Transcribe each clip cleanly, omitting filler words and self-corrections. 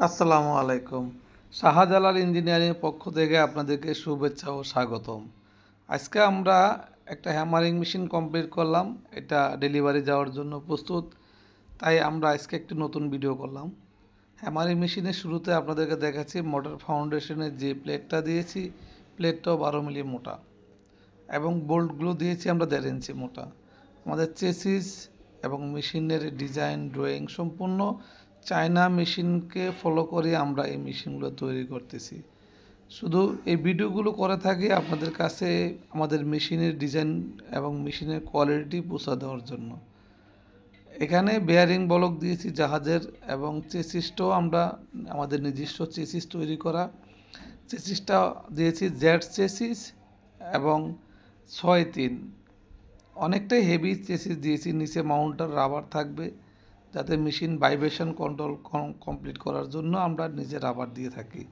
আসসালামু আলাইকুম। শাহজালাল ইঞ্জিনিয়ারিং পক্ষ থেকে আপনাদেরকে শুভেচ্ছা ও স্বাগতম। আজকে আমরা একটা হ্যামারিং মেশিন কমপ্লিট করলাম। এটা ডেলিভারি যাওয়ার জন্য প্রস্তুত, তাই আমরা আজকে একটি নতুন ভিডিও করলাম। হ্যামারিং মেশিনের শুরুতে আপনাদেরকে দেখাচ্ছি মোটর ফাউন্ডেশনের যে প্লেটটা দিয়েছি, প্লেটটাও 12 মিলি মোটা এবং বোল্টগুলো দিয়েছি আমরা 1.5 ইঞ্চি মোটা। আমাদের চেসিস এবং মেশিনের ডিজাইন ড্রয়িং সম্পূর্ণ চায়না মেশিনকে ফলো করে আমরা এই মেশিনগুলো তৈরি করতেছি। শুধু এই ভিডিওগুলো করে থাকি আপনাদের কাছে আমাদের মেশিনের ডিজাইন এবং মেশিনের কোয়ালিটি পৌঁছে দেওয়ার জন্য। এখানে বেয়ারিং ব্লক দিয়েছি জাহাজের এবং চেসিসটাও আমরা আমাদের নিজস্ব চেসিস তৈরি করা। চেসিসটা দিয়েছি জেড চেসিস এবং 6-3 অনেকটাই হেভি চেসিস দিয়েছি। নিচে মাউন্টার রাবার থাকবে যাতে মেশিন ভাইব্রেশন কন্ট্রোল কমপ্লিট করার জন্য আমরা নিজে রাবার দিয়ে থাকি।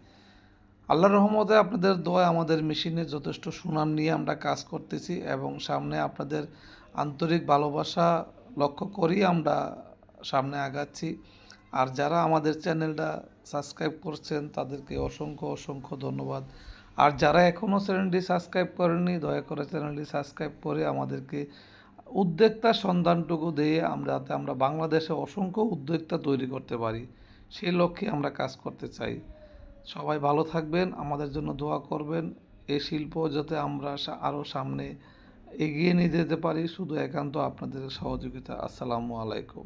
আল্লাহর রহমতে আপনাদের দোয়ায় আমাদের মেশিনে যথেষ্ট সুনাম নিয়ে আমরা কাজ করতেছি এবং সামনে আপনাদের আন্তরিক ভালোবাসা লক্ষ্য করেই আমরা সামনে আগাচ্ছি। আর যারা আমাদের চ্যানেলটা সাবস্ক্রাইব করছেন তাদেরকে অসংখ্য অসংখ্য ধন্যবাদ। আর যারা এখনও চ্যানেলটি সাবস্ক্রাইব করেননি দয়া করে চ্যানেলটি সাবস্ক্রাইব করে আমাদেরকে উদ্যোক্তার সন্ধানটুকু দিয়ে যাতে আমরা বাংলাদেশে অসংখ্য উদ্যোক্তা তৈরি করতে পারি, সেই লক্ষ্যে আমরা কাজ করতে চাই। সবাই ভালো থাকবেন, আমাদের জন্য দোয়া করবেন। এই শিল্প যাতে আমরা আরও সামনে এগিয়ে নিয়ে যেতে পারি, শুধু একান্ত আপনাদের সহযোগিতা। আসসালামু আলাইকুম।